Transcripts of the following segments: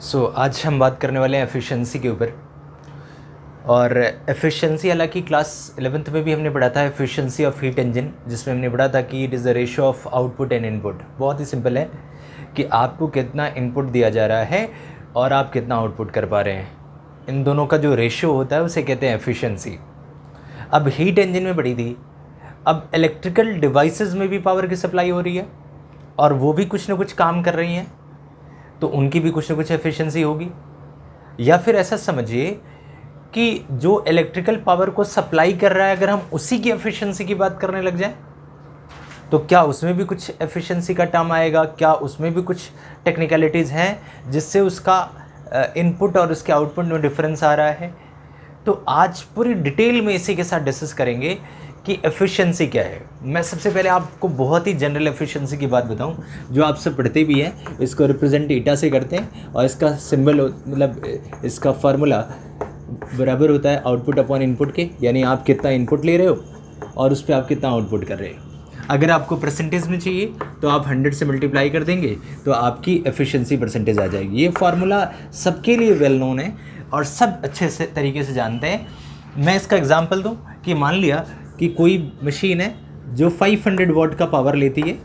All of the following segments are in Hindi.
आज हम बात करने वाले हैं एफिशिएंसी के ऊपर। और एफिशिएंसी हालांकि क्लास 11th में भी हमने पढ़ा था, एफिशिएंसी ऑफ हीट इंजन, जिसमें हमने पढ़ा था कि it is the ratio of output and input. बहुत ही सिंपल है कि आपको कितना इनपुट दिया जा रहा है और आप कितना आउटपुट कर पा रहे हैं, इन दोनों का जो रेशियो होता है उसे कहते हैं एफिशिएंसी। अब हीट इंजन में पढ़ी थी, अब इलेक्ट्रिकल डिवाइसेस में भी पावर की सप्लाई हो रही है और वो भी कुछ ना कुछ काम कर रही हैं, तो उनकी भी कुछ ना कुछ एफिशिएंसी होगी। या फिर ऐसा समझिए कि जो इलेक्ट्रिकल पावर को सप्लाई कर रहा है, अगर हम उसी की एफिशिएंसी की बात करने लग जाएं, तो क्या उसमें भी कुछ एफिशिएंसी का टर्म आएगा? क्या उसमें भी कुछ टेक्निकलिटीज़ हैं जिससे उसका इनपुट और उसके आउटपुट में डिफरेंस आ रहा है? तो आज पूरी डिटेल में इसी के साथ डिस्कस करेंगे कि एफिशिएंसी क्या है। मैं सबसे पहले आपको बहुत ही जनरल एफिशिएंसी की बात बताऊं, जो आप सब पढ़ते भी हैं। इसको रिप्रेजेंट ईटा से करते हैं और इसका सिंबल मतलब इसका फार्मूला बराबर होता है आउटपुट अपॉन इनपुट के, यानी आप कितना इनपुट ले रहे हो और उस पर आप कितना आउटपुट कर रहे हो। अगर आपको परसेंटेज में चाहिए तो आप 100 से मल्टीप्लाई कर देंगे तो आपकी एफिशिएंसी परसेंटेज आ जाएगी। ये फार्मूला सबके लिए वेल नोन है और सब अच्छे से तरीके से जानते हैं। मैं इसका एग्जांपल दूं कि मान लिया कि कोई मशीन है जो 500 वाट का पावर लेती है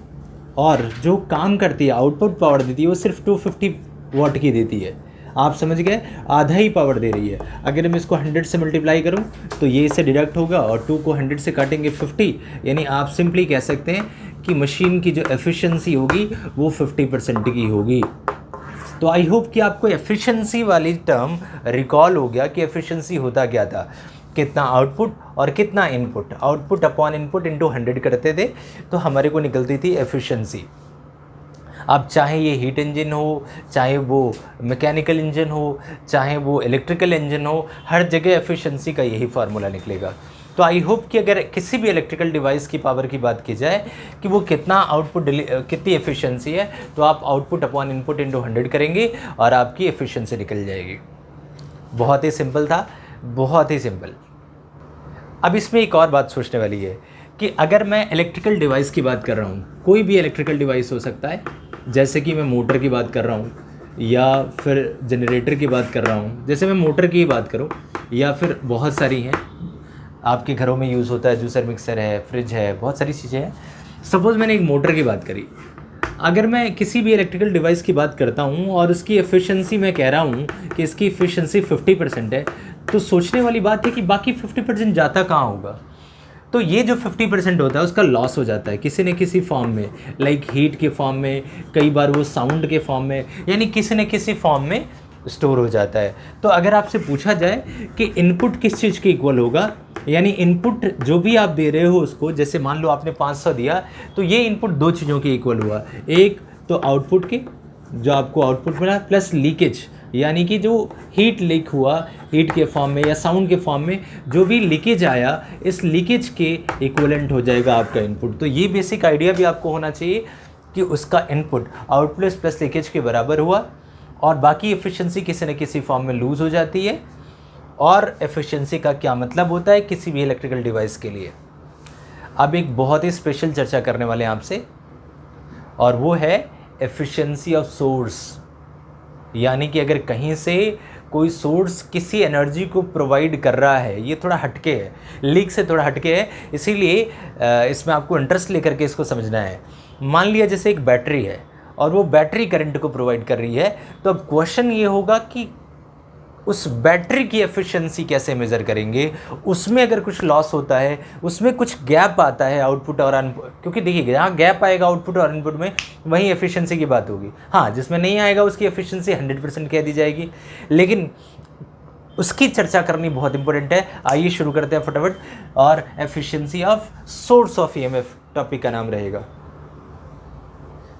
और जो काम करती है, आउटपुट पावर देती है, वो सिर्फ 250 वाट की देती है। आप समझ गए, आधा ही पावर दे रही है। अगर मैं इसको 100 से मल्टीप्लाई करूं तो ये इससे डिडक्ट होगा और 2 को 100 से काटेंगे 50, यानी आप सिंपली कह सकते हैं कि मशीन की जो एफिशिएंसी होगी वो 50% की होगी। तो आई होप कि आपको एफिशिएंसी वाली टर्म रिकॉल हो गया कि एफिशिएंसी होता क्या था, कितना आउटपुट और कितना input. Output upon input into 100 करते थे तो हमारे को निकलती थी एफिशिएंसी। अब चाहे ये हीट इंजन हो, चाहे वो मैकेनिकल इंजन हो, चाहे वो इलेक्ट्रिकल इंजन हो, हर जगह एफिशिएंसी का यही फार्मूला निकलेगा। तो आई होप कि अगर किसी भी इलेक्ट्रिकल डिवाइस की पावर की बात की जाए कि वो कितना आउटपुट कितनी एफिशिएंसी है, तो आप आउटपुट अपॉन इनपुट इंटू 100 करेंगे और आपकी एफिशिएंसी निकल जाएगी। बहुत ही सिंपल था, बहुत ही सिंपल। अब इसमें एक और बात सोचने वाली है कि अगर मैं इलेक्ट्रिकल डिवाइस की बात कर रहा हूँ, कोई भी इलेक्ट्रिकल डिवाइस हो सकता है, जैसे कि मैं मोटर की बात कर रहा हूँ या फिर जनरेटर की बात कर रहा हूँ। जैसे मैं मोटर की बात करूँ, या फिर बहुत सारी हैं आपके घरों में यूज़ होता है, जूसर मिक्सर है, फ्रिज है, बहुत सारी चीज़ें हैं। सपोज़ मैंने एक मोटर की बात करी, अगर मैं किसी भी इलेक्ट्रिकल डिवाइस की बात करता हूँ और उसकी एफिशिएंसी मैं कह रहा हूँ कि इसकी एफिशिएंसी 50% है, तो सोचने वाली बात है कि बाकी 50% जाता कहाँ होगा। तो ये जो 50% होता है उसका लॉस हो जाता है किसी न किसी फॉर्म में, लाइक हीट के फॉर्म में, कई बार वो साउंड के फॉर्म में, यानी किसी न किसी फॉर्म में स्टोर हो जाता है। तो अगर आपसे पूछा जाए कि इनपुट किस चीज़ के इक्वल होगा, यानी इनपुट जो भी आप दे रहे हो उसको, जैसे मान लो आपने 500 दिया, तो ये इनपुट दो चीज़ों के इक्वल हुआ। एक तो आउटपुट के, जो आपको आउटपुट मिला, प्लस लीकेज, यानी कि जो हीट लीक हुआ हीट के फॉर्म में या साउंड के फॉर्म में, जो भी लीकेज आया, इस लीकेज के इक्विवेलेंट हो जाएगा आपका इनपुट। तो ये बेसिक आइडिया भी आपको होना चाहिए कि उसका इनपुट आउटपुट प्लस लीकेज के बराबर हुआ और बाकी एफिशिएंसी किसी न किसी फॉर्म में लूज़ हो जाती है। और एफिशिएंसी का क्या मतलब होता है किसी भी इलेक्ट्रिकल डिवाइस के लिए। अब एक बहुत ही स्पेशल चर्चा करने वाले हैं आपसे, और वो है एफिशिएंसी ऑफ सोर्स। यानी कि अगर कहीं से कोई सोर्स किसी एनर्जी को प्रोवाइड कर रहा है, ये थोड़ा हटके है, लीक से थोड़ा हटके है, इसीलिए इसमें आपको इंटरेस्ट लेकर के इसको समझना है। मान लिया जैसे एक बैटरी है और वो बैटरी करंट को प्रोवाइड कर रही है, तो अब क्वेश्चन ये होगा कि उस बैटरी की एफिशिएंसी कैसे मेज़र करेंगे। उसमें अगर कुछ लॉस होता है, उसमें कुछ गैप आता है आउटपुट और इनपुट, क्योंकि देखिए जहाँ गैप आएगा आउटपुट और इनपुट में, वहीं एफिशिएंसी की बात होगी। हाँ, जिसमें नहीं आएगा उसकी एफिशिएंसी 100% कह दी जाएगी, लेकिन उसकी चर्चा करनी बहुत इंपॉर्टेंट है। आइए शुरू करते हैं फटाफट। और efficiency of source of EMF topic का नाम रहेगा।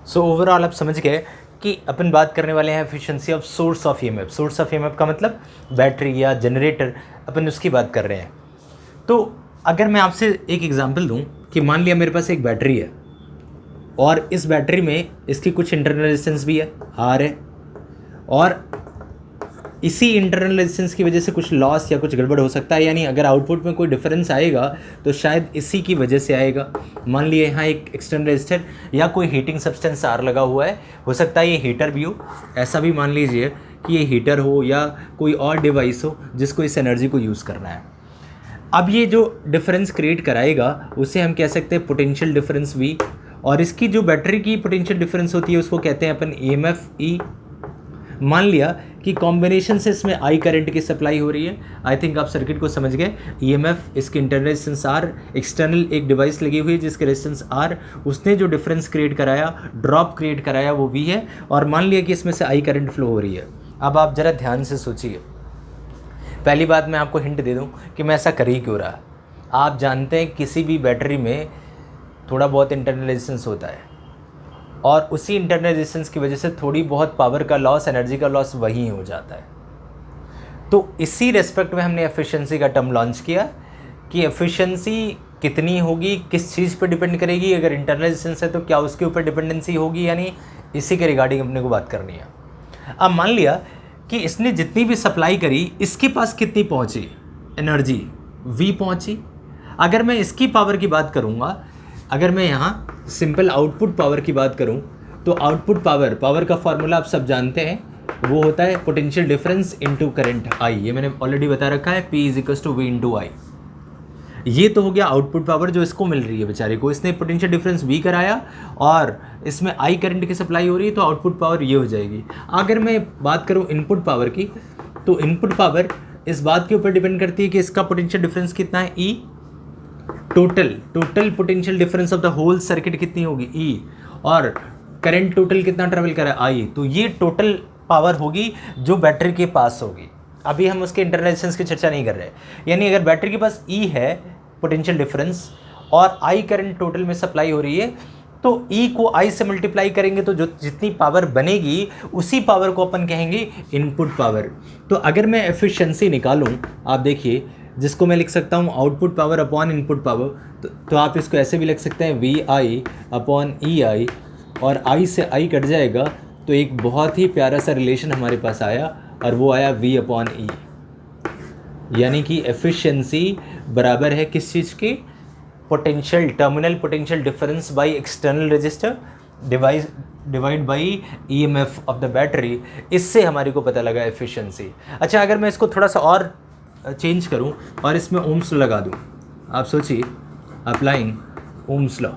सो ओवरऑल आप समझ गए कि अपन बात करने वाले हैं efficiency of source of EMF. Source of EMF का मतलब बैटरी या जनरेटर, अपन उसकी बात कर रहे हैं। तो अगर मैं आपसे एक एग्जांपल दूं कि मान लिया मेरे पास एक बैटरी है और इस बैटरी में इसकी कुछ इंटरनल रेजिस्टेंस भी है, आर है, और इसी इंटरनल रेजिस्टेंस की वजह से कुछ लॉस या कुछ गड़बड़ हो सकता है। यानी अगर आउटपुट में कोई डिफरेंस आएगा तो शायद इसी की वजह से आएगा। मान लिए यहाँ एक एक्सटर्नल रेजिस्टर या कोई हीटिंग सब्सटेंस आर लगा हुआ है, हो सकता है ये हीटर भी हो, ऐसा भी मान लीजिए कि ये हीटर हो या कोई और डिवाइस हो जिसको इस एनर्जी को यूज़ करना है। अब ये जो डिफरेंस क्रिएट कराएगा उसे हम कह सकते हैं पोटेंशियल डिफरेंस V, और इसकी जो बैटरी की पोटेंशियल डिफरेंस होती है उसको कहते हैं अपन EMF E। मान लिया कि कॉम्बिनेशन से इसमें I करंट की सप्लाई हो रही है। आई थिंक आप सर्किट को समझ गए। EMF, इसकी इंटरनल रेजिस्टेंस R, एक्सटर्नल एक डिवाइस लगी हुई है जिसके रेजिस्टेंस R, उसने जो डिफरेंस क्रिएट कराया, ड्रॉप क्रिएट कराया, वो V है, और मान लिया कि इसमें से I करंट फ्लो हो रही है। अब आप ज़रा ध्यान से सोचिए। पहली बात मैं आपको हिंट दे दूं कि मैं ऐसा कर ही क्यों रहा। आप जानते हैं किसी भी बैटरी में थोड़ा बहुत इंटरनल रेजिस्टेंस होता है, और उसी इंटरनल रेजिस्टेंस की वजह से थोड़ी बहुत पावर का लॉस, एनर्जी का लॉस वहीं हो जाता है। तो इसी रेस्पेक्ट में हमने एफिशिएंसी का टर्म लॉन्च किया कि एफिशिएंसी कितनी होगी, किस चीज़ पर डिपेंड करेगी। अगर इंटरनल रेजिस्टेंस है तो क्या उसके ऊपर डिपेंडेंसी होगी, यानी इसी के रिगार्डिंग अपने को बात करनी है। अब मान लिया कि इसने जितनी भी सप्लाई करी, इसके पास कितनी पहुंची एनर्जी, V पहुंची। अगर मैं इसकी पावर की बात करूंगा, अगर मैं यहाँ सिंपल आउटपुट पावर की बात करूं, तो आउटपुट पावर का फॉर्मूला आप सब जानते हैं, वो होता है potential difference into current I। ये मैंने ऑलरेडी बता रखा है, P = V × I। ये तो हो गया आउटपुट पावर जो इसको मिल रही है बेचारे को। इसने पोटेंशियल डिफरेंस V कराया और इसमें I करंट की सप्लाई हो रही है, तो आउटपुट पावर ये हो जाएगी। अगर मैं बात करूँ इनपुट पावर की, तो इनपुट पावर इस बात के ऊपर डिपेंड करती है कि इसका पोटेंशियल डिफरेंस कितना है, E। Total potential difference of the whole circuit कितनी होगी, E, और करंट टोटल कितना ट्रेवल कर रहा है, I। तो ये टोटल पावर होगी जो बैटरी के पास होगी। अभी हम उसके इंटरनल रेजिस्टेंस की चर्चा नहीं कर रहे। यानी अगर बैटरी के पास E है पोटेंशियल डिफरेंस और I करंट टोटल में सप्लाई हो रही है, तो E को I से मल्टीप्लाई करेंगे तो जो जितनी पावर बनेगी उसी पावर को अपन कहेंगे इनपुट पावर। तो अगर मैं एफिशिएंसी निकालूं, आप देखिए, जिसको मैं लिख सकता हूँ output power upon input power, तो आप इसको ऐसे भी लिख सकते हैं VI अपॉन EI, और I से I कट जाएगा तो एक बहुत ही प्यारा सा रिलेशन हमारे पास आया, और वो आया V अपॉन E। यानी कि एफिशिएंसी बराबर है किस चीज़ की, potential, terminal potential difference by external resistor divide by EMF of the battery. इससे हमारे को पता लगा एफिशिएंसी। अच्छा, अगर मैं इसको थोड़ा सा और चेंज करूं और इसमें ओम्स लॉ लगा दूं, आप सोचिए, अप्लाइंग ओम्स लॉ।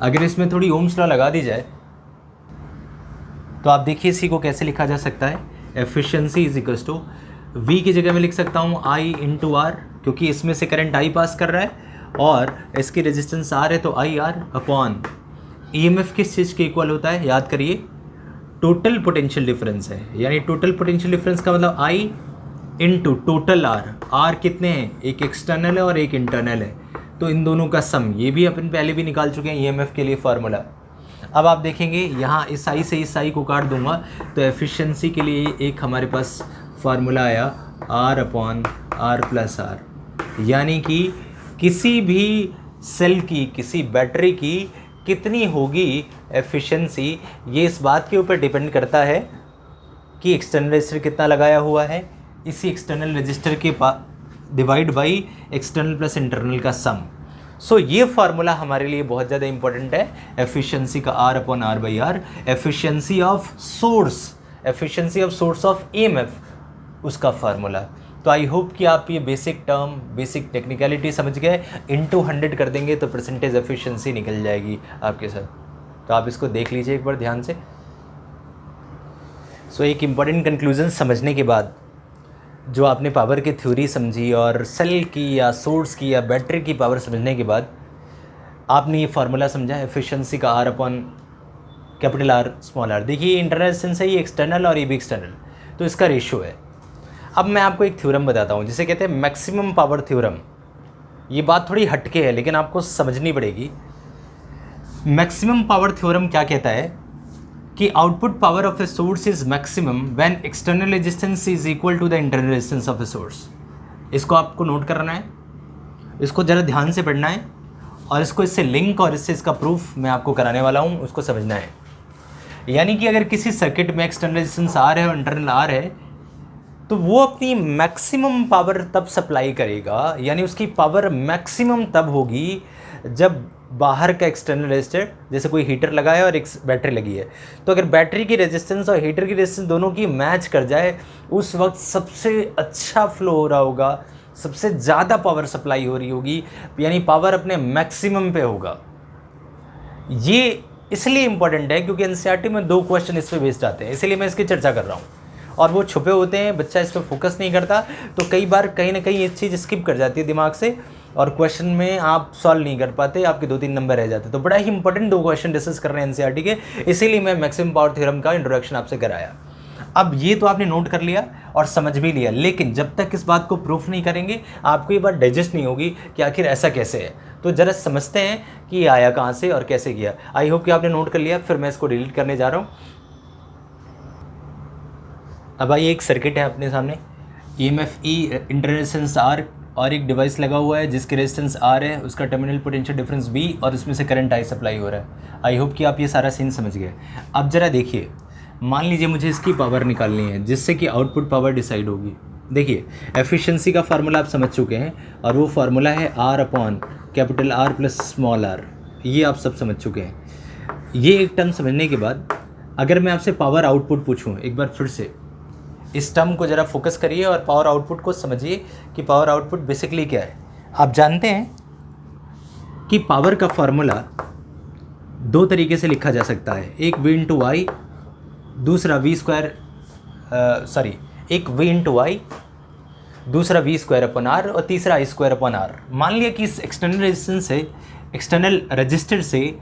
अगर इसमें थोड़ी ओम्स लॉ लगा दी जाए तो आप देखिए इसी को कैसे लिखा जा सकता है। एफिशिएंसी = V की जगह में लिख सकता हूँ I × R, क्योंकि इसमें से करंट I पास कर रहा है और इसकी रेजिस्टेंस R है, तो IR अपॉन EMF किस चीज़ के इक्वल होता है, याद करिए, टोटल पोटेंशियल डिफरेंस है। यानी टोटल पोटेंशियल डिफरेंस का मतलब I × टोटल R कितने हैं, एक एक्सटर्नल है और एक इंटरनल है, तो इन दोनों का सम। ये भी अपन पहले भी निकाल चुके हैं EMF के लिए फार्मूला। अब आप देखेंगे यहाँ इस I से इस I को काट दूंगा तो एफिशिएंसी के लिए एक हमारे पास फार्मूला आया R अपॉन R+R। यानी कि किसी भी सेल की, किसी बैटरी की कितनी होगी एफिशिएंसी, ये इस बात के ऊपर डिपेंड करता है कि एक्सटर्नल रजिस्टर कितना लगाया हुआ है, इसी एक्सटर्नल रजिस्टर के divide by external plus internal का सम। सो ये फार्मूला हमारे लिए बहुत ज़्यादा इंपॉर्टेंट है, एफिशिएंसी का R upon R/R। Efficiency of source of EMF, उसका फार्मूला। तो आई होप कि आप ये बेसिक टर्म, बेसिक टेक्निकलिटी समझ गए। इनटू 100 कर देंगे तो परसेंटेज एफिशिएंसी निकल जाएगी आपके साथ। तो आप इसको देख लीजिए एक बार ध्यान से। सो एक इम्पॉर्टेंट कंक्लूजन समझने के बाद, जो आपने पावर की थ्योरी समझी और सेल की या सोर्स की या बैटरी की पावर समझने के बाद आपने ये फार्मूला समझा एफिशिएंसी का R अपॉन R। देखिए इंटरनल रेजिस्टेंस है, ये एक्सटर्नल और ये भी एक्सटर्नल, तो इसका रेशियो है। अब मैं आपको एक थ्योरम बताता हूँ जिसे कहते हैं मैक्सिमम पावर थ्योरम। ये बात थोड़ी हटके है लेकिन आपको समझनी पड़ेगी। मैक्सिमम पावर थ्योरम क्या कहता है कि output power of a source is maximum when external resistance is equal to the internal resistance of a source. इसको आपको नोट करना है, इसको ज़रा ध्यान से पढ़ना है, और इसको इससे लिंक और इससे इसका प्रूफ मैं आपको कराने वाला हूँ, उसको समझना है। यानी कि अगर किसी सर्किट में एक्सटर्नल रेजिस्टेंस R है और इंटरनल R है, तो वो अपनी मैक्सिमम पावर तब सप्लाई करेगा, यानी उसकी पावर मैक्सिमम तब होगी जब बाहर का एक्सटर्नल रेजिस्टर, जैसे कोई हीटर लगा है और एक बैटरी लगी है, तो अगर बैटरी की रेजिस्टेंस और हीटर की रेजिस्टेंस दोनों की मैच कर जाए, उस वक्त सबसे अच्छा फ्लो हो रहा होगा, सबसे ज़्यादा पावर सप्लाई हो रही होगी, यानी पावर अपने मैक्सिमम पे होगा। ये इसलिए इंपॉर्टेंट है क्योंकि एनसीईआरटी में 2 क्वेश्चन इस पे बेस्ड आते हैं, इसीलिए मैं इसकी चर्चा कर रहा हूँ। और वो छुपे होते हैं, बच्चा इस पर फोकस नहीं करता, तो कई बार कहीं ना कहीं ये चीज़ स्किप कर जाती है दिमाग से, और क्वेश्चन में आप सॉल्व नहीं कर पाते, आपके 2-3 नंबर रह जाते। तो बड़ा ही इंपॉर्टेंट 2 क्वेश्चन डिस्कस कर रहे हैं एनसीईआरटी के, इसीलिए मैं मैक्सिमम पावर थ्योरम का इंट्रोडक्शन आपसे कराया। अब ये तो आपने नोट कर लिया और समझ भी लिया, लेकिन जब तक इस बात को प्रूफ नहीं करेंगे आपको ये बात डाइजेस्ट नहीं होगी कि आखिर ऐसा कैसे है। तो ज़रा समझते हैं कि ये आया कहाँ से और कैसे किया। आई होप कि आपने नोट कर लिया। फिर मैं इसको डिलीट करने जा रहा हूँ। अब आइए, एक सर्किट है अपने सामने, EMF E, internal resistance R, और एक डिवाइस लगा हुआ है जिसकी रेजिस्टेंस R है, उसका टर्मिनल पोटेंशियल डिफरेंस B, और उसमें से करंट I सप्लाई हो रहा है। आई होप कि आप ये सारा सीन समझ गए। अब ज़रा देखिए, मान लीजिए मुझे इसकी पावर निकालनी है जिससे कि आउटपुट पावर डिसाइड होगी। देखिए, एफिशिएंसी का फार्मूला आप समझ चुके हैं, और वो फार्मूला है R/R प्लस स्मॉल r। ये आप सब समझ चुके हैं। ये एक टर्म समझने के बाद अगर मैं आपसे पावर आउटपुट पूछूं, एक बार फिर से इस टर्म को ज़रा फोकस करिए और पावर आउटपुट को समझिए कि पावर आउटपुट बेसिकली क्या है। आप जानते हैं कि पावर का फार्मूला 2 तरीके से लिखा जा सकता है, एक V/I, दूसरा एक V/I, दूसरा V²/R, और तीसरा I²/R। मान लिया कि इस एक्सटर्नल रजिस्टर से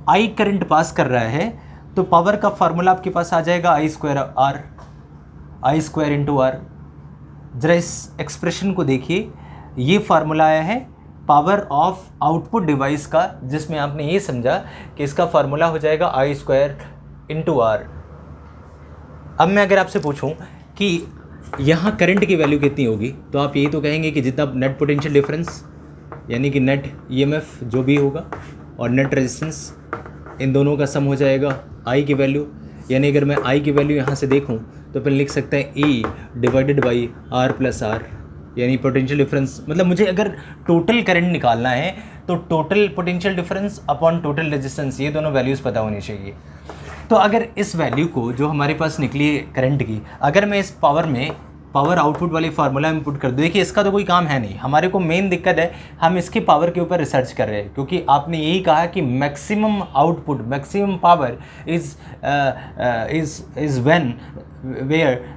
I करंट पास कर रहा है, तो पावर का फार्मूला आपके पास आ जाएगा I²R, I²/R। ज़रा इस एक्सप्रेशन को देखिए, ये फार्मूला आया है पावर ऑफ आउटपुट डिवाइस का, जिसमें आपने ये समझा कि इसका फार्मूला हो जाएगा I²/R। अब मैं अगर आपसे पूछूं कि यहाँ करंट की वैल्यू कितनी होगी, तो आप यही तो कहेंगे कि जितना नेट पोटेंशियल डिफरेंस, यानी कि नेट EMF जो भी होगा, और नेट रेजिस्टेंस, इन दोनों का सम हो जाएगा I की वैल्यू। यानी अगर मैं I की वैल्यू यहाँ से देखूँ तो फिर लिख सकते हैं E/R+R, यानी पोटेंशियल डिफरेंस। मतलब मुझे अगर टोटल करंट निकालना है तो total potential difference upon total resistance, ये दोनों वैल्यूज़ पता होनी चाहिए। तो अगर इस वैल्यू को जो हमारे पास निकली है करंट की, अगर मैं इस पावर में पावर आउटपुट वाली फार्मूला इनपुट कर दूँ, देखिए इसका तो कोई काम है नहीं, हमारे को मेन दिक्कत है हम इसकी पावर के ऊपर रिसर्च कर रहे हैं, क्योंकि आपने यही कहा कि maximum output, maximum power is when where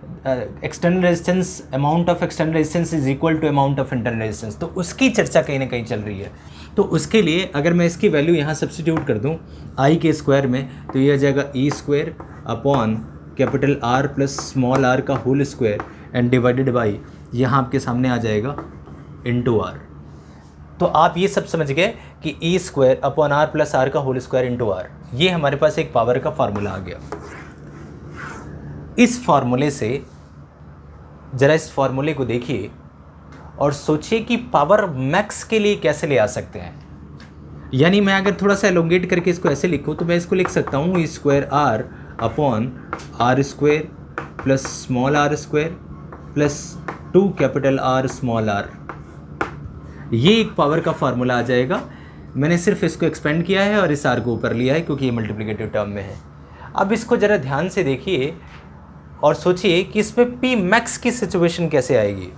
external resistance, amount of external resistance is equal to amount of internal resistance. तो उसकी चर्चा कहीं ना कहीं चल रही है। तो उसके लिए अगर मैं इसकी वैल्यू यहाँ सब्स्टिट्यूट कर दूँ I के स्क्वायर में, तो ये आ जाएगा E²/R प्लस स्मॉल r का whole square and divided by, यहाँ आपके सामने आ जाएगा ×R। तो आप ये सब समझ गए कि E²/R प्लस R का होल स्क्वायर ×R, ये हमारे पास एक पावर का फार्मूला आ गया। इस फार्मूले से ज़रा इस फार्मूले को देखिए और सोचिए कि पावर मैक्स के लिए कैसे ले आ सकते हैं। यानी मैं अगर थोड़ा सा एलोंगेट करके इसको ऐसे लिखूँ तो मैं इसको लिख सकता हूँ E²R/R² plus small r² plus 2R small r। ये एक पावर का फार्मूला आ जाएगा। मैंने सिर्फ इसको एक्सपेंड किया है और इस r को ऊपर लिया है क्योंकि ये मल्टीप्लिकेटिव टर्म में है। अब इसको ज़रा ध्यान से देखिए और सोचिए कि इसमें P मैक्स की सिचुएशन कैसे आएगी।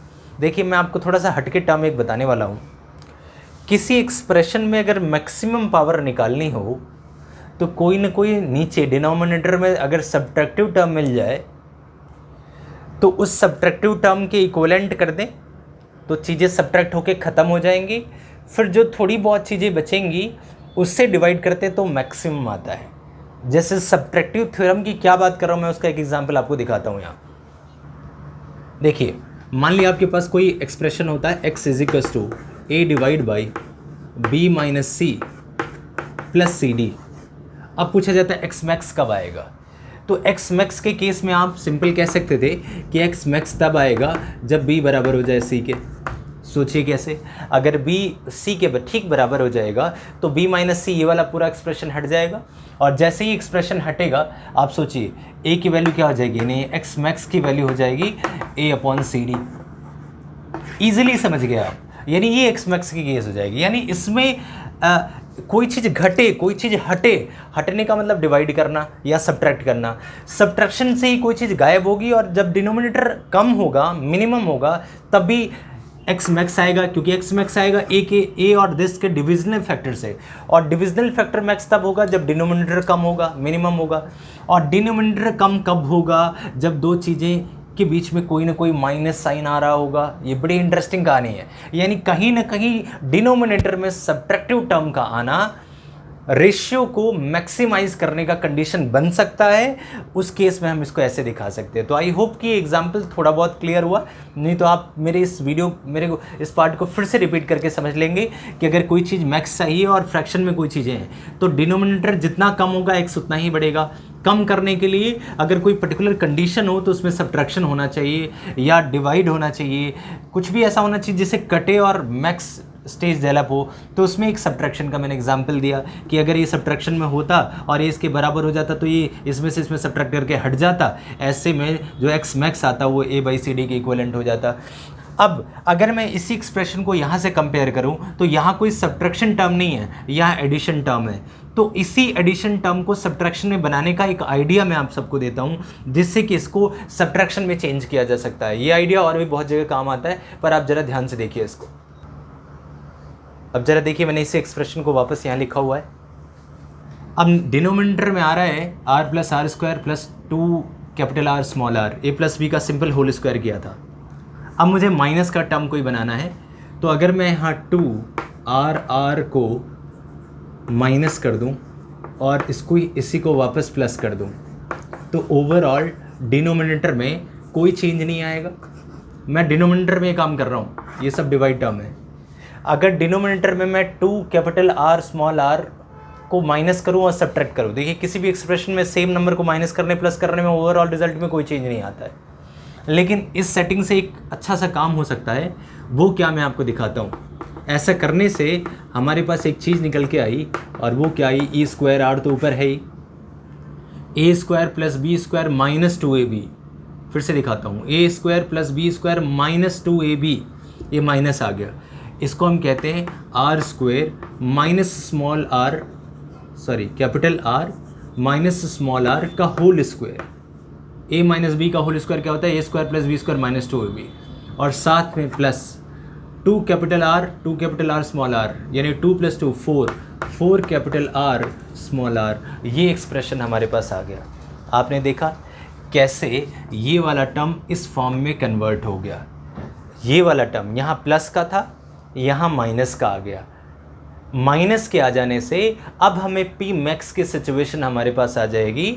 देखिए, मैं आपको थोड़ा सा हटके टर्म एक बताने वाला हूँ। किसी एक्सप्रेशन में अगर मैक्सिमम पावर निकालनी हो तो कोई ना कोई नीचे डिनोमिनेटर में अगर सब्ट्रैक्टिव टर्म मिल जाए तो उस सब्ट्रैक्टिव टर्म के इक्विवेलेंट कर दें तो चीज़ें सब्ट्रैक्ट होके ख़त्म हो जाएंगी। फिर जो थोड़ी बहुत चीज़ें बचेंगी उससे डिवाइड करते तो मैक्सिमम आता है। जैसे सब्ट्रैक्टिव थ्योरम की क्या बात कर रहा हूँ मैं, उसका एक एग्जांपल आपको दिखाता हूँ यहाँ। देखिए, मान लिया आपके पास कोई एक्सप्रेशन होता है x = a/b - c + cd। अब पूछा जाता है x मैक्स कब आएगा। तो x मैक्स के केस में आप सिंपल कह सकते थे कि x मैक्स तब आएगा जब b बराबर हो जाए c के। सोचिए कैसे, अगर b c के ठीक बराबर हो जाएगा तो b - c ये वाला पूरा एक्सप्रेशन हट जाएगा। और जैसे ही एक्सप्रेशन हटेगा आप सोचिए a की वैल्यू क्या हो जाएगी, नहीं x मैक्स की वैल्यू हो जाएगी a/cd। ईजिली समझ गए आप, यानी ये x मैक्स की केस हो जाएगी। यानी इसमें कोई चीज़ घटे, कोई चीज़ हटे, हटने का मतलब डिवाइड करना या सब्ट्रैक्ट करना। सब्ट्रैक्शन से ही कोई चीज़ गायब होगी, और जब डिनोमिनेटर कम होगा, मिनिमम होगा, तभी एक्स मैक्स आएगा, क्योंकि एक्स मैक्स आएगा ए और दिस के डिविजनल फैक्टर से, और डिविजनल फैक्टर मैक्स तब होगा जब डिनोमिनेटर कम होगा, मिनिमम होगा। और डिनोमिनेटर कम कब होगा? जब दो चीज़ें के बीच में कोई ना कोई माइनस साइन आ रहा होगा। ये बड़ी इंटरेस्टिंग कहानी है। यानी कहीं ना कहीं डिनोमिनेटर में सब्ट्रैक्टिव टर्म का आना रेशियो को मैक्सिमाइज करने का कंडीशन बन सकता है। उस केस में हम इसको ऐसे दिखा सकते हैं। तो आई होप कि एग्जाम्पल थोड़ा बहुत क्लियर हुआ, नहीं तो आप मेरे इस पार्ट को फिर से रिपीट करके समझ लेंगे कि अगर कोई चीज़ मैक्स चाहिए और फ्रैक्शन में कोई चीज़ें हैं तो डिनोमिनेटर जितना कम होगा एक्स उतना ही बढ़ेगा। कम करने के लिए अगर कोई पर्टिकुलर कंडीशन हो तो उसमें सब्ट्रैक्शन होना चाहिए या डिवाइड होना चाहिए, कुछ भी ऐसा होना चाहिए जिससे कटे और मैक्स स्टेज डेवलप हो। तो उसमें एक सब्ट्रैक्शन का मैंने एग्जांपल दिया कि अगर ये सब्ट्रैक्शन में होता और ये इसके बराबर हो जाता तो ये इसमें से इसमें सब्ट्रैक्ट करके हट जाता, ऐसे में जो एक्स मैक्स आता वो a/cd के इक्विवेलेंट हो जाता। अब अगर मैं इसी एक्सप्रेशन को यहाँ से कंपेयर करूँ तो यहाँ कोई सब्ट्रैक्शन टर्म नहीं है, यहाँ एडिशन टर्म है। तो इसी एडिशन टर्म को सब्ट्रैक्शन में बनाने का एक आइडिया मैं आप सबको देता हूँ, जिससे कि इसको सब्ट्रैक्शन में चेंज किया जा सकता है। ये आइडिया और भी बहुत जगह काम आता है, पर आप ज़रा ध्यान से देखिए इसको। अब ज़रा देखिए, मैंने इसी एक्सप्रेशन को वापस यहाँ लिखा हुआ है। अब डिनोमिनेटर में आ रहा है r + r² + 2 capital R small r, a + b का सिंपल होल स्क्वायर किया था। अब मुझे माइनस का टर्म कोई बनाना है, तो अगर मैं यहाँ 2r को माइनस कर दूँ और इसी को वापस प्लस कर दूँ, तो ओवरऑल डिनोमिनेटर में कोई चेंज नहीं आएगा। मैं डिनोमिनेटर में काम कर रहा हूँ, ये सब डिवाइड टर्म है। अगर डिनोमिनेटर में मैं 2 कैपिटल R स्मॉल r को माइनस करूँ और सब्ट्रैक्ट करूँ, देखिए किसी भी एक्सप्रेशन में सेम नंबर को माइनस करने प्लस करने में ओवरऑल रिजल्ट में कोई चेंज नहीं आता है। लेकिन इस सेटिंग से एक अच्छा सा काम हो सकता है, वो क्या मैं आपको दिखाता हूँ। ऐसा करने से हमारे पास एक चीज़ निकल के आई, और वो क्या आई, e² r तो ऊपर है ही, a² + b² - 2ab। फिर से दिखाता हूँ, a² + b² - 2ab, ये माइनस आ गया। इसको हम कहते हैं r² - small r, sorry capital R - small r का होल स्क्वायर। a - b का होल स्क्वायर क्या होता है, a² + b² - 2ab, और साथ में plus 2 capital R small r, यानी 2 + 2 4 कैपिटल R स्मॉल r। ये एक्सप्रेशन हमारे पास आ गया। आपने देखा कैसे ये वाला टर्म इस फॉर्म में कन्वर्ट हो गया। ये वाला टर्म यहाँ प्लस का था, यहाँ माइनस का आ गया। माइनस के आ जाने से अब हमें p मैक्स की सिचुएशन हमारे पास आ जाएगी।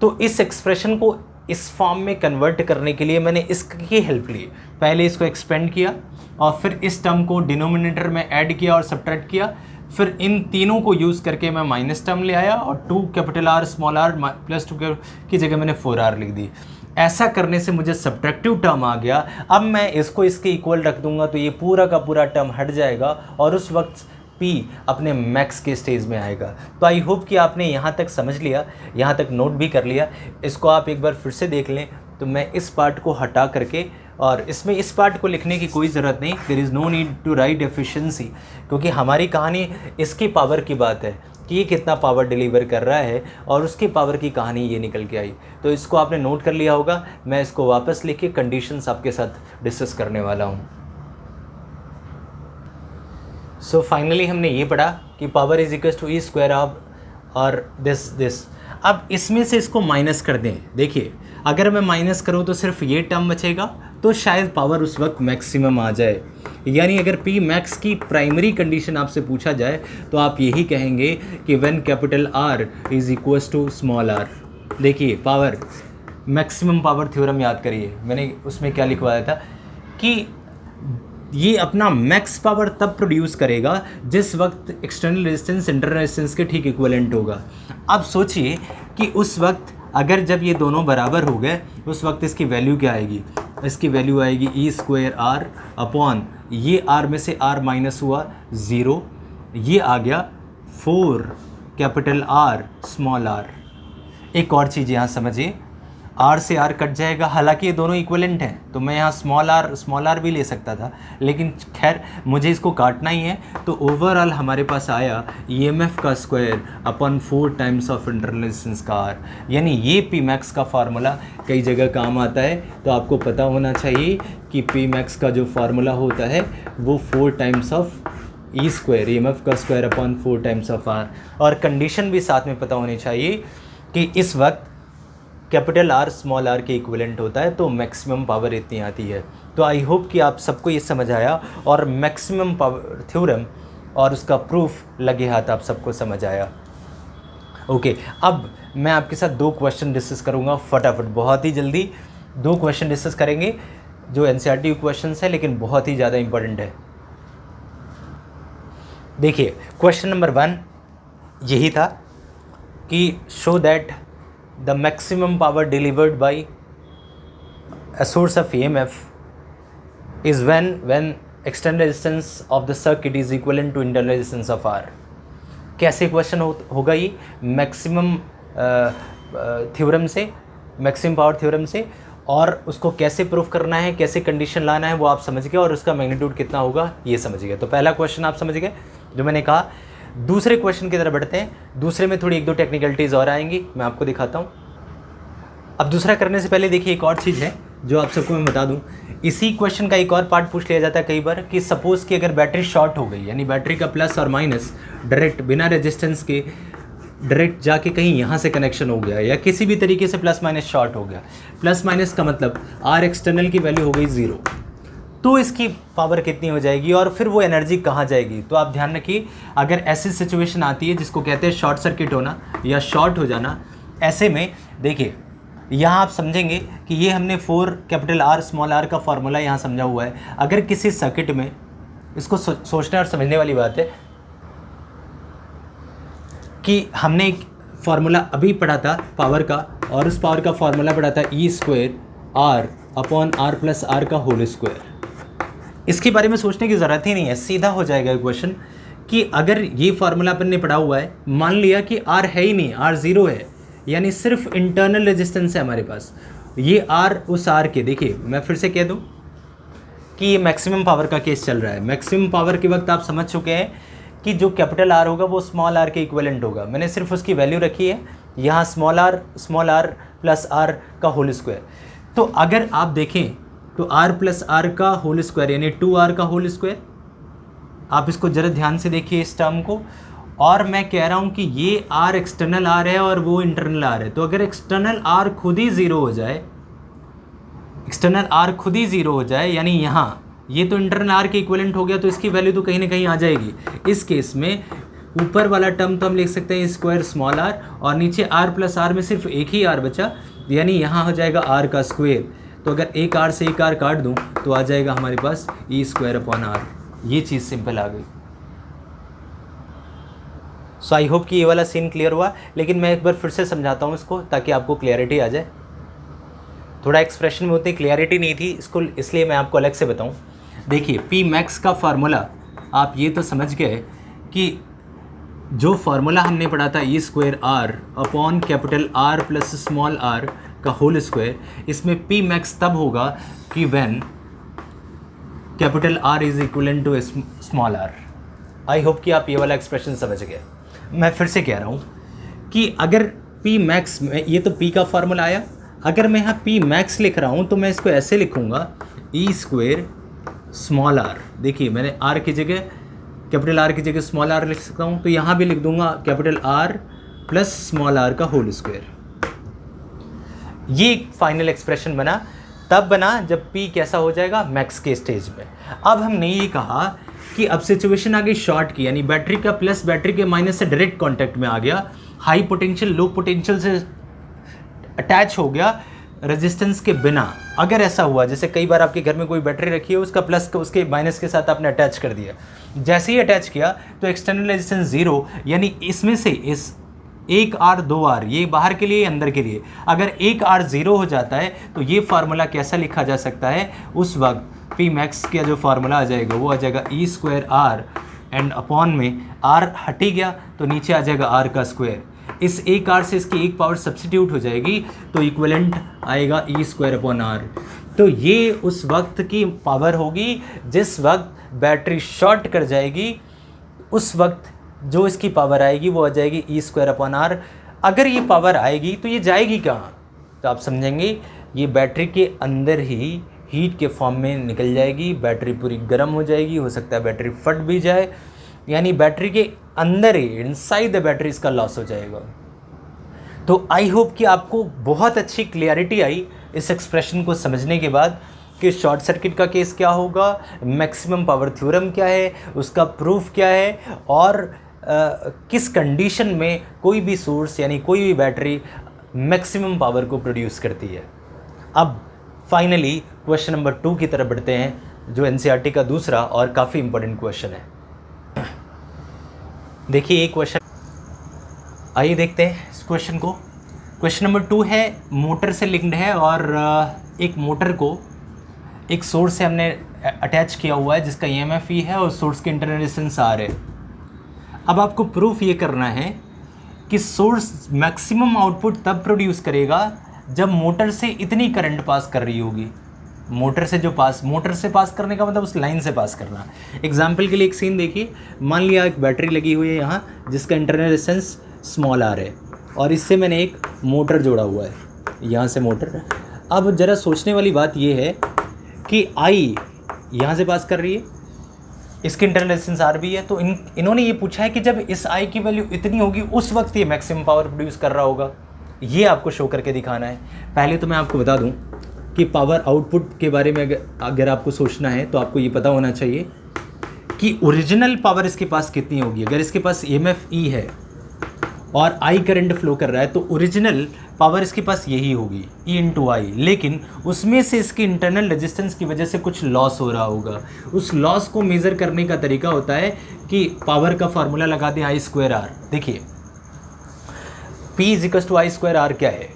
तो इस एक्सप्रेशन को इस फॉर्म में कन्वर्ट करने के लिए मैंने इसकी हेल्प ली। पहले इसको एक्सपेंड किया और फिर इस टर्म को डिनोमिनेटर में ऐड किया और सब्ट्रैक्ट किया। फिर इन तीनों को यूज़ करके मैं माइनस टर्म ले आया और 2 कैपिटल R स्मॉल r + 2 की जगह मैंने 4r लिख दी। ऐसा करने से मुझे सब्ट्रैक्टिव टर्म आ गया। अब मैं इसको इसके इक्वल रख दूंगा तो ये पूरा का पूरा टर्म हट जाएगा और उस वक्त P अपने मैक्स के स्टेज में आएगा। तो आई होप कि आपने यहाँ तक समझ लिया, यहाँ तक नोट भी कर लिया। इसको आप एक बार फिर से देख लें। तो मैं इस पार्ट को हटा करके, और इसमें इस पार्ट को लिखने की कोई ज़रूरत नहीं, there is no need to write efficiency, क्योंकि हमारी कहानी इसकी पावर की बात है कि ये कितना पावर डिलीवर कर रहा है, और उसकी पावर की कहानी ये निकल के आई। तो इसको आपने नोट कर लिया होगा। मैं इसको वापस लिख के कंडीशंस आपके साथ डिस्कस करने वाला हूँ। सो फाइनली हमने ये पढ़ा कि power is equal to e² और दिस। अब इसमें से इसको माइनस कर दें। देखिए अगर मैं माइनस करूँ तो सिर्फ ये टर्म बचेगा, तो शायद पावर उस वक्त मैक्सिमम आ जाए। यानी अगर P मैक्स की प्राइमरी कंडीशन आपसे पूछा जाए तो आप यही कहेंगे कि when capital R is equal to small r। देखिए पावर, मैक्सिमम पावर थ्योरम याद करिए, मैंने उसमें क्या लिखवाया था कि ये अपना मैक्स पावर तब प्रोड्यूस करेगा जिस वक्त एक्सटर्नल रेजिस्टेंस इंटरनल रेजिस्टेंस के ठीक इक्विवेलेंट होगा। अब सोचिए कि उस वक्त अगर जब ये दोनों बराबर हो गए उस वक्त इसकी वैल्यू क्या आएगी। इसकी वैल्यू आएगी e² r अपॉन ये r में से r माइनस हुआ 0, ये आ गया 4 कैपिटल R स्मॉल r। एक और चीज़ यहाँ समझिए, आर से आर कट जाएगा, हालांकि ये दोनों इक्विवेलेंट हैं तो मैं यहाँ स्मॉल आर भी ले सकता था, लेकिन खैर मुझे इसको काटना ही है। तो ओवरऑल हमारे पास आया ईएमएफ का square upon 4 times of internal resistance का आर, यानी ये पी मैक्स का फार्मूला कई जगह काम आता है। तो आपको पता होना चाहिए कि पी मैक्स का जो फार्मूला होता है वो 4 times of E square, EMF का square upon 4 times of R. और कंडीशन भी साथ में पता होनी चाहिए कि इस वक्त कैपिटल आर स्मॉल आर के इक्विवेलेंट होता है, तो मैक्सिमम पावर इतनी आती है। तो आई होप कि आप सबको ये समझ आया और मैक्सिमम पावर थ्योरम और उसका प्रूफ लगे हाथ आप सबको समझ आया। ओके, अब मैं आपके साथ 2 क्वेश्चन डिस्कस करूँगा फटाफट, बहुत ही जल्दी 2 क्वेश्चन डिस्कस करेंगे जो एनसीईआरटी क्वेश्चन है लेकिन बहुत ही ज़्यादा इंपॉर्टेंट है। देखिए क्वेश्चन नंबर 1 यही था कि show that the maximum power delivered by a source of EMF is when external resistance of the circuit is equivalent to internal resistance of R। कैसे क्वेश्चन होगा ये? मैक्सिमम थ्योरम से, मैक्सिमम पावर थ्योरम से, और उसको कैसे प्रूफ करना है, कैसे कंडीशन लाना है वो आप समझ गए, और उसका मैग्नीट्यूड कितना होगा ये समझ गए। तो पहला क्वेश्चन आप समझ गए जो मैंने कहा। दूसरे क्वेश्चन की तरफ बढ़ते हैं। दूसरे में थोड़ी 1-2 टेक्निकलिटीज़ और आएंगी, मैं आपको दिखाता हूँ। अब दूसरा करने से पहले देखिए एक और चीज़ है जो आप सबको मैं बता दूं। इसी क्वेश्चन का एक और पार्ट पूछ लिया जाता है कई बार कि सपोज़ कि अगर बैटरी शॉर्ट हो गई, यानी बैटरी का प्लस और माइनस डायरेक्ट बिना रेजिस्टेंस के डायरेक्ट जाके कहीं यहाँ से कनेक्शन हो गया, या किसी भी तरीके से प्लस माइनस शॉर्ट हो गया। प्लस माइनस का मतलब आर एक्सटर्नल की वैल्यू हो गई 0, तो इसकी पावर कितनी हो जाएगी और फिर वो एनर्जी कहाँ जाएगी? तो आप ध्यान रखिए, अगर ऐसी सिचुएशन आती है जिसको कहते हैं शॉर्ट सर्किट होना या शॉर्ट हो जाना, ऐसे में देखिए यहाँ आप समझेंगे कि ये हमने 4 कैपिटल आर स्मॉल आर का फार्मूला यहाँ समझा हुआ है। अगर किसी सर्किट में, इसको सोचने और समझने वाली बात है कि हमने एक फार्मूला अभी पढ़ा था पावर का, और उस पावर का फार्मूला पढ़ा था E square R upon R plus R का होल स्क्वायर। इसके बारे में सोचने की ज़रूरत ही नहीं है, सीधा हो जाएगा क्वेश्चन कि अगर ये फार्मूला अपन ने पढ़ा हुआ है, मान लिया कि आर है ही नहीं, आर 0 है, यानी सिर्फ इंटरनल रेजिस्टेंस है हमारे पास, ये आर उस आर के, देखिए मैं फिर से कह दूं कि ये मैक्सिमम पावर का केस चल रहा है। मैक्सिमम पावर के वक्त आप समझ चुके हैं कि जो कैपिटल आर होगा वो स्मॉल आर के इक्विवेलेंट होगा। मैंने सिर्फ उसकी वैल्यू रखी है यहाँ स्मॉल आर प्लस आर का होल स्क्वायर। तो अगर आप देखें तो आर प्लस आर का होल स्क्वायर यानी 2r का होल स्क्वायर, आप इसको ज़रा ध्यान से देखिए इस टर्म को। और मैं कह रहा हूँ कि ये आर एक्सटर्नल आर है और वो इंटरनल आर है, तो अगर एक्सटर्नल आर खुद ही 0 हो जाए, एक्सटर्नल आर खुद ही 0 हो जाए, यानी यहाँ ये तो इंटरनल आर के इक्विवेलेंट हो गया, तो इसकी वैल्यू तो कहीं ना कहीं आ जाएगी। इस केस में ऊपर वाला टर्म तो हम लिख सकते हैं स्क्वायर स्मॉल आर, और नीचे आर प्लस आर में सिर्फ एक ही आर बचा, यानी यहाँ हो जाएगा आर का स्क्वायर। तो अगर एक आर से एक आर काट दूँ तो आ जाएगा हमारे पास ई स्क्वायर अपॉन आर। ये चीज़ सिंपल आ गई। सो आई होप कि ये वाला सीन क्लियर हुआ, लेकिन मैं एक बार फिर से समझाता हूँ इसको ताकि आपको क्लियरिटी आ जाए। थोड़ा एक्सप्रेशन में उतनी क्लियरिटी नहीं थी इसको, इसलिए मैं आपको अलग से बताऊँ। देखिए पी मैक्स का फार्मूला आप ये तो समझ गए कि जो फार्मूला हमने पढ़ा था E square R upon capital R plus small are का होल स्क्वायर, इसमें पी मैक्स तब होगा कि when capital R is equivalent to small R. I hope कि आप ये वाला एक्सप्रेशन समझ गए। मैं फिर से कह रहा हूँ कि अगर पी मैक्स में, ये तो पी का फार्मूला आया, अगर मैं यहाँ पी मैक्स लिख रहा हूँ तो मैं इसको ऐसे लिखूँगा ई स्क्वायर स्मॉल आर। देखिए मैंने आर की जगह कैपिटल आर की जगह स्मॉल आर लिख सकता हूँ, तो यहाँ भी लिख दूंगा capital R plus small are का होल स्क्वायर। ये एक फाइनल एक्सप्रेशन बना, तब बना जब P कैसा हो जाएगा मैक्स के स्टेज में। अब हमने ये कहा कि अब सिचुएशन आ गई शॉर्ट की, यानी बैटरी का प्लस बैटरी के माइनस से डायरेक्ट कांटेक्ट में आ गया, हाई पोटेंशियल लो पोटेंशियल से अटैच हो गया रेजिस्टेंस के बिना। अगर ऐसा हुआ, जैसे कई बार आपके घर में कोई बैटरी रखी है, उसका प्लस को उसके माइनस के साथ आपने अटैच कर दिया, जैसे ही अटैच किया तो एक्सटर्नल रेजिस्टेंस 0, यानी इसमें से इस 1R 2R ये बाहर के लिए अंदर के लिए, अगर 1R 0 हो जाता है तो ये फार्मूला कैसा लिखा जा सकता है? उस वक्त पी मैक्स का जो फार्मूला आ जाएगा वो आ जाएगा ई स्क्वायर आर एंड अपॉन में आर हटी गया तो नीचे आ जाएगा आर का स्क्वायर। इस एक आर से इसकी एक पावर सब्स्टिट्यूट हो जाएगी तो इक्विवेलेंट आएगा E²/R। तो ये उस वक्त की पावर होगी जिस वक्त बैटरी शॉर्ट कर जाएगी, उस वक्त जो इसकी पावर आएगी वो आ जाएगी E²/R। अगर ये पावर आएगी तो ये जाएगी कहाँ, तो आप समझेंगे ये बैटरी के अंदर ही हीट के फॉर्म में निकल जाएगी, बैटरी पूरी गर्म हो जाएगी, हो सकता है बैटरी फट भी जाए, यानी बैटरी के अंदर ही इनसाइड द बैटरी इसका लॉस हो जाएगा। तो आई होप कि आपको बहुत अच्छी क्लियरिटी आई इस एक्सप्रेशन को समझने के बाद कि शॉर्ट सर्किट का केस क्या होगा, मैक्सिमम पावर थ्योरम क्या है, उसका प्रूफ क्या है, और किस कंडीशन में कोई भी सोर्स यानी कोई भी बैटरी मैक्सिमम पावर को प्रोड्यूस करती है। अब फाइनली क्वेश्चन नंबर 2 की तरफ बढ़ते हैं, जो एनसीईआरटी का दूसरा और काफ़ी इंपॉर्टेंट क्वेश्चन है। देखिए ये क्वेश्चन, आइए देखते हैं इस क्वेश्चन को। क्वेश्चन नंबर 2 है, मोटर से लिंक्ड है और एक मोटर को एक सोर्स से हमने अटैच किया हुआ है जिसका EMF E है और सोर्स के इंटरनल रेजिस्टेंस R है। अब आपको प्रूफ ये करना है कि सोर्स मैक्सिमम आउटपुट तब प्रोड्यूस करेगा जब मोटर से इतनी करंट पास कर रही होगी। मोटर से पास करने का मतलब उस लाइन से पास करना। एग्जाम्पल के लिए एक सीन देखिए, मान लिया एक बैटरी लगी हुई है यहाँ जिसका इंटरनल रेजिस्टेंस स्मॉल R है और इससे मैंने एक मोटर जोड़ा हुआ है, यहाँ से मोटर। अब ज़रा सोचने वाली बात ये है कि I यहाँ से पास कर रही है, इसकी इंटरनल रेजिस्टेंस R भी है, तो इन्होंने ये पूछा है कि जब इस I की वैल्यू इतनी होगी उस वक्त ये मैक्सिमम पावर प्रोड्यूस कर रहा होगा। ये आपको शो करके दिखाना है। पहले तो मैं आपको बता दूं कि पावर आउटपुट के बारे में अगर आपको सोचना है तो आपको ये पता होना चाहिए कि ओरिजिनल पावर इसके पास कितनी होगी। अगर इसके पास EMF E है और I करंट फ्लो कर रहा है तो ओरिजिनल पावर इसके पास यही होगी E/I, लेकिन उसमें से इसकी इंटरनल रेजिस्टेंस की वजह से कुछ लॉस हो रहा होगा। उस लॉस को मेज़र करने का तरीका होता है कि पावर का फार्मूला लगा दें I²R। देखिए P=I²R क्या है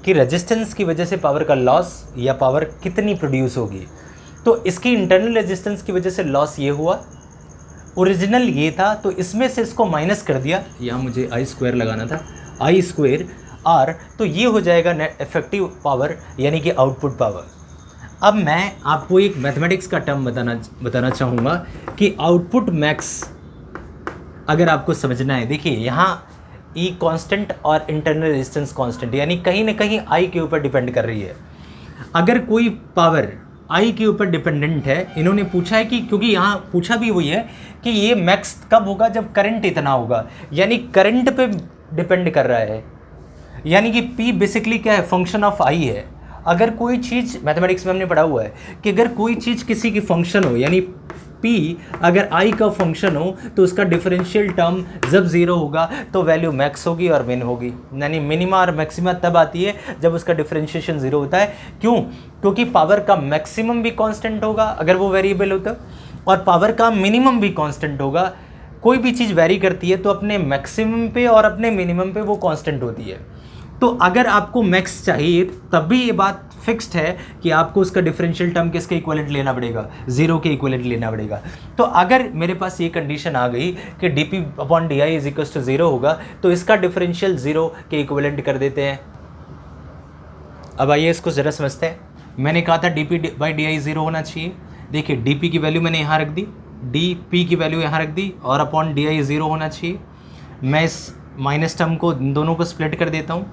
कि रेजिस्टेंस की वजह से पावर का लॉस या पावर कितनी प्रोड्यूस होगी। तो इसकी इंटरनल रेजिस्टेंस की वजह से लॉस ये हुआ, ओरिजिनल ये था, तो इसमें से इसको माइनस कर दिया, यहाँ मुझे I² लगाना था, I²R, तो ये हो जाएगा नेट इफेक्टिव पावर यानी कि आउटपुट पावर। अब मैं आपको एक मैथमेटिक्स का टर्म बताना चाहूँगा कि आउटपुट मैक्स अगर आपको समझना है, देखिए यहाँ E कांस्टेंट और इंटरनल रेजिस्टेंस कांस्टेंट, यानी कहीं ना कहीं I के ऊपर डिपेंड कर रही है। अगर कोई पावर I के ऊपर डिपेंडेंट है, इन्होंने पूछा है कि, क्योंकि यहाँ पूछा भी वही है कि ये मैक्स कब होगा जब करंट इतना होगा, यानी करंट पे डिपेंड कर रहा है, यानी कि P बेसिकली क्या है, फंक्शन ऑफ I है। अगर कोई चीज़, मैथमेटिक्स में हमने पढ़ा हुआ है कि अगर कोई चीज़ किसी की फंक्शन हो, यानी P अगर I का फंक्शन हो तो उसका डिफरेंशियल टर्म जब ज़ीरो होगा तो वैल्यू मैक्स होगी और मिन होगी, यानी मिनिमा और मैक्सिमा तब आती है जब उसका डिफरेंशिएशन ज़ीरो होता है। क्यों? क्योंकि पावर का मैक्सिमम भी कांस्टेंट होगा अगर वो वेरिएबल होता, और पावर का मिनिमम भी कांस्टेंट होगा। कोई भी चीज़ वेरी करती है तो अपने मैक्सिमम पे और अपने मिनिमम पे वो कांस्टेंट होती है। तो अगर आपको मैक्स चाहिए तब भी ये बात फिक्स्ड है कि आपको उसका डिफरेंशियल टर्म किसके इक्विवेलेंट लेना पड़ेगा, ज़ीरो के इक्विवेलेंट लेना पड़ेगा। तो अगर मेरे पास ये कंडीशन आ गई कि dP/dI = 0 होगा तो इसका डिफरेंशियल ज़ीरो के इक्विवेलेंट कर देते हैं। अब आइए इसको ज़रा समझते हैं। मैंने कहा था dP/dI 0 होना चाहिए। देखिए dP की वैल्यू मैंने यहाँ रख दी, dP की वैल्यू यहाँ रख दी, और अपॉन DI 0 होना चाहिए। मैं इस माइनस टर्म को, दोनों को स्प्लिट कर देता हूँ,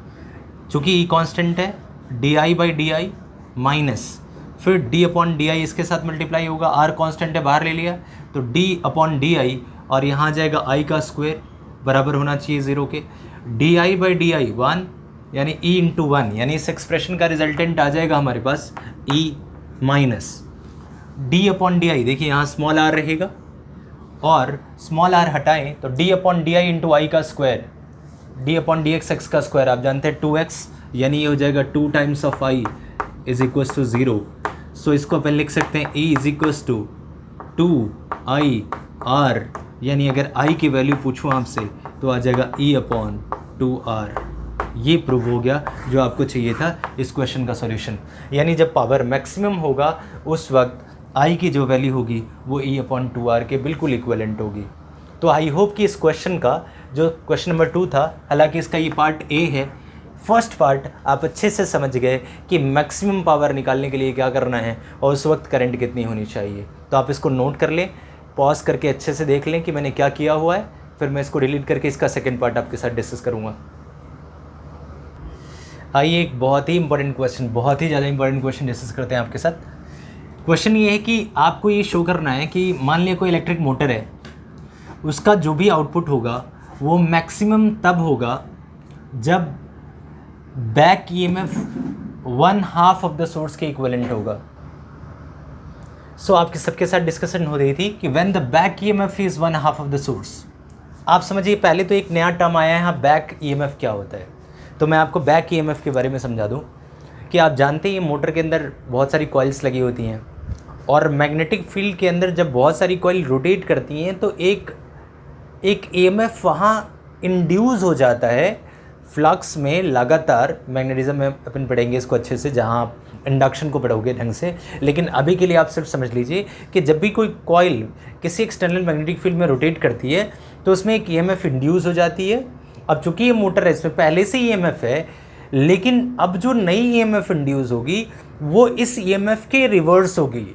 चूँकि E कांस्टेंट है, dI/dI माइनस फिर d/dI इसके साथ मल्टीप्लाई होगा, R कांस्टेंट है बाहर ले लिया तो d/dI, और यहाँ जाएगा I का स्क्वायर बराबर होना चाहिए 0 के, dI/dI 1 यानी E/1, यानी इस एक्सप्रेशन का रिजल्टेंट आ जाएगा हमारे पास E माइनस d/dI। देखिए यहाँ स्मॉल r रहेगा और स्मॉल r हटाएं तो d/dI × I का स्क्वायर, d/dx x का स्क्वायर आप जानते हैं 2x, यानी ये हो जाएगा 2 टाइम्स ऑफ I = 0। सो इसको अपन लिख सकते हैं E = 2IR, यानी अगर I की वैल्यू पूछूँ आपसे तो आ जाएगा E/2R। ये प्रूव हो गया जो आपको चाहिए था इस क्वेश्चन का सॉल्यूशन। यानी जब पावर मैक्सिमम होगा उस वक्त I की जो वैल्यू होगी वो E/2R के बिल्कुल इक्विवेलेंट होगी। तो आई होप कि इस क्वेश्चन का जो क्वेश्चन नंबर 2 था, हालांकि इसका ये पार्ट ए है। फर्स्ट पार्ट आप अच्छे से समझ गए कि मैक्सिमम पावर निकालने के लिए क्या करना है और उस वक्त करंट कितनी होनी चाहिए। तो आप इसको नोट कर लें, पॉज करके अच्छे से देख लें कि मैंने क्या किया हुआ है, फिर मैं इसको डिलीट करके इसका सेकेंड पार्ट आपके साथ डिस्कस करूँगा। आइए एक बहुत ही इंपॉर्टेंट क्वेश्चन, बहुत ही ज़्यादा इंपॉर्टेंट क्वेश्चन डिस्कस करते हैं आपके साथ। क्वेश्चन ये है कि आपको ये शो करना है कि मान लिया कोई इलेक्ट्रिक मोटर है, उसका जो भी आउटपुट होगा वो मैक्सिमम तब होगा जब back EMF 1/2 of the source के इक्विवेलेंट होगा। सो आपके सबके साथ डिस्कशन हो रही थी कि when the back EMF is 1/2 of the source. आप समझिए, पहले तो एक नया टर्म आया है यहाँ, बैक ईएमएफ क्या होता है। तो मैं आपको बैक ईएमएफ के बारे में समझा दूँ कि आप जानते हैं मोटर के अंदर बहुत सारी कॉइल्स लगी होती हैं और मैग्नेटिक फील्ड के अंदर जब बहुत सारी कॉइल रोटेट करती हैं तो एक ईएमएफ वहाँ इंड्यूस हो जाता है फ्लक्स में लगातार। मैग्नेटिज्म में अपन पढ़ेंगे इसको अच्छे से, जहाँ आप इंडक्शन को पढ़ोगे ढंग से, लेकिन अभी के लिए आप सिर्फ समझ लीजिए कि जब भी कोई कॉइल किसी एक्सटर्नल मैग्नेटिक फील्ड में रोटेट करती है तो उसमें एक ईएमएफ इंड्यूस हो जाती है। अब चूंकि ये मोटर है, इसमें पहले से ईएमएफ है, लेकिन अब जो नई ईएमएफ इंड्यूस होगी वो इस ईएमएफ के रिवर्स होगी,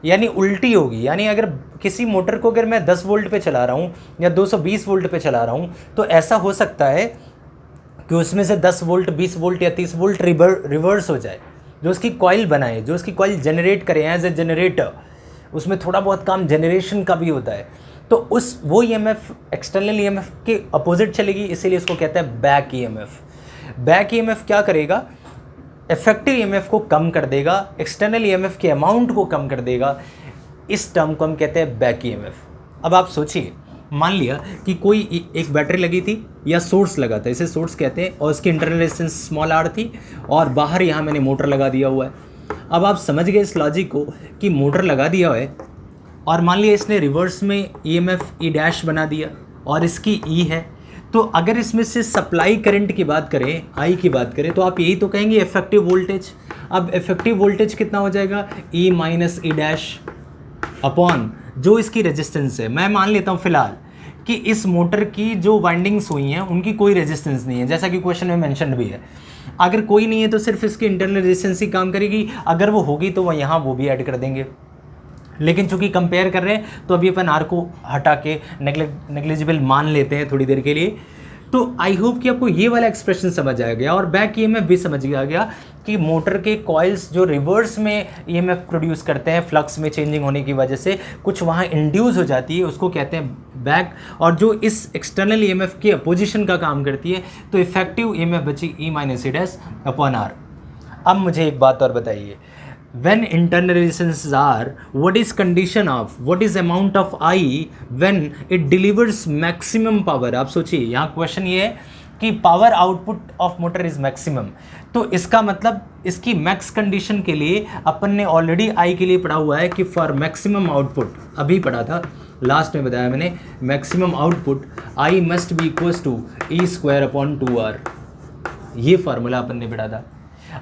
यानी उल्टी होगी। यानी अगर किसी मोटर को अगर मैं 10 वोल्ट पे चला रहा हूँ या 220 वोल्ट पे चला रहा हूँ तो ऐसा हो सकता है कि उसमें से 10 वोल्ट, 20 वोल्ट या 30 वोल्ट रिवर्स हो जाए। जो उसकी कॉइल बनाए, जो उसकी कॉइल जनरेट करे एज ए जनरेटर, उसमें थोड़ा बहुत काम जनरेशन का भी होता है, तो वो ईएमएफ एक्सटर्नल ईएमएफ के अपोजिट चलेगी, इसीलिए इसको कहते हैं बैक ईएमएफ। बैक ईएमएफ क्या करेगा? इफेक्टिव ईएमएफ को कम कर देगा, एक्सटर्नल ईएमएफ के अमाउंट को कम कर देगा। इस टर्म को हम कहते हैं बैक ईएमएफ। अब आप सोचिए, मान लिया कि कोई एक बैटरी लगी थी या सोर्स लगा था, इसे सोर्स कहते हैं, और उसकी इंटरनल रेजिस्टेंस स्मॉल आर थी और बाहर यहाँ मैंने मोटर लगा दिया हुआ है। अब आप समझ गए इस लॉजिक को कि मोटर लगा दिया है और मान लिया इसने रिवर्स में ईएमएफ ई डैश बना दिया और इसकी ई है, तो अगर इसमें से सप्लाई करंट की बात करें, आई की बात करें, तो आप यही तो कहेंगे इफेक्टिव वोल्टेज। अब इफेक्टिव वोल्टेज कितना हो जाएगा? ई माइनस ई डैश अपॉन जो इसकी रेजिस्टेंस है। मैं मान लेता हूँ फिलहाल कि इस मोटर की जो वाइंडिंग्स हुई हैं उनकी कोई रेजिस्टेंस नहीं है, जैसा कि क्वेश्चन में मेंशन भी है। अगर कोई नहीं है तो सिर्फ इसकी इंटरनल रेजिस्टेंस ही काम करेगी, अगर वो होगी तो वह यहाँ वो भी ऐड कर देंगे। लेकिन चूंकि कंपेयर कर रहे हैं तो अभी अपन आर को हटा के नेग्लिजिबल मान लेते हैं थोड़ी देर के लिए। तो आई होप कि आपको ये वाला एक्सप्रेशन समझ आ गया और बैक ईएमएफ भी समझ आ गया कि मोटर के कॉइल्स जो रिवर्स में ईएमएफ प्रोड्यूस करते हैं फ्लक्स में चेंजिंग होने की वजह से कुछ वहाँ इंड्यूस हो जाती है, उसको कहते हैं बैक। और जो इस एक्सटर्नल ईएमएफ के अपोजिशन का काम करती है, तो इफेक्टिव ईएमएफ बची E minus E dash upon R. अब मुझे एक बात और बताइए, when internal resistances are, what is condition of, what is amount of I when it delivers maximum power? आप सोचिए, यहाँ क्वेश्चन ये है कि power output of motor is maximum, तो इसका मतलब इसकी मैक्स कंडीशन के लिए अपन ने ऑलरेडी आई के लिए पढ़ा हुआ है कि फॉर मैक्सिमम आउटपुट, अभी पढ़ा था लास्ट में बताया मैंने, maximum output I must be equals to E square upon 2r। ये फार्मूला अपन ने पढ़ा था।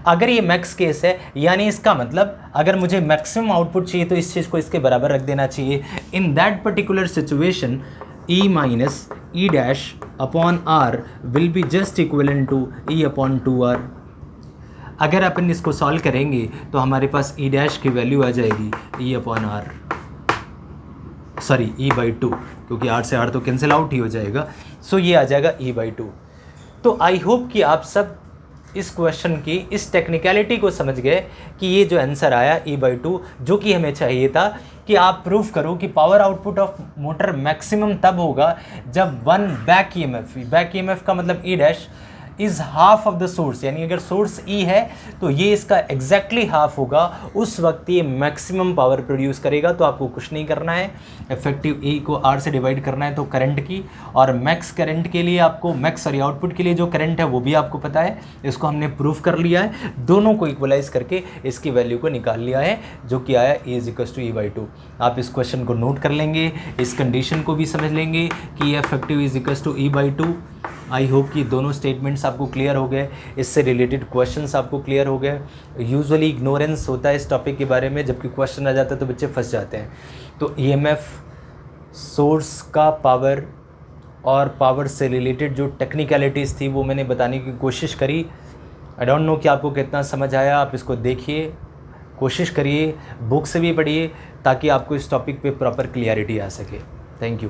अगर ये मैक्स केस है, यानी इसका मतलब अगर मुझे मैक्सिमम आउटपुट चाहिए तो इस चीज़ को इसके बराबर रख देना चाहिए। In that particular situation E minus E dash upon R will be just equivalent to E upon 2r। अगर अपन इसको सॉल्व करेंगे तो हमारे पास ई डैश की वैल्यू आ जाएगी E upon R, sorry E by 2, क्योंकि आर से आर तो कैंसिल आउट ही हो जाएगा। सो ये आ जाएगा ई बाई 2। तो आई होप कि आप सब इस क्वेश्चन की इस टेक्निकलिटी को समझ गए कि ये जो आंसर आया ई बाई 2, जो कि हमें चाहिए था कि आप प्रूफ करो कि power output of motor maximum तब होगा जब वन बैक ईएमएफ का मतलब ई dash is half of the source, यानी अगर सोर्स ई है तो ये इसका एग्जैक्टली हाफ होगा, उस वक्त ये मैक्सिमम पावर प्रोड्यूस करेगा। तो आपको कुछ नहीं करना है, इफेक्टिव ई को आर से डिवाइड करना है तो करंट की, और मैक्स करंट के लिए आपको आउटपुट के लिए जो करंट है वो भी आपको पता है, इसको हमने प्रूफ कर लिया है, दोनों को इक्वलाइज करके इसकी वैल्यू को निकाल लिया है, जो कि आया E is equal to E by 2। आप इस क्वेश्चन को नोट कर लेंगे, इस कंडीशन को भी समझ लेंगे कि effective is equal to E by 2। I hope कि दोनों स्टेटमेंट्स आपको क्लियर हो गए, इससे रिलेटेड क्वेश्चंस आपको क्लियर हो गए। यूजुअली इग्नोरेंस होता है इस टॉपिक के बारे में, जबकि क्वेश्चन आ जाता है तो बच्चे फंस जाते हैं। तो ईएमएफ, सोर्स का पावर और पावर से रिलेटेड जो टेक्निकलिटीज़ थी वो मैंने बताने की कोशिश करी। आई डोंट नो कि आपको कितना समझ आया। आप इसको देखिए, कोशिश करिए, बुक से भी पढ़िए ताकि आपको इस टॉपिक पे प्रॉपर क्लियरिटी आ सके। Thank you.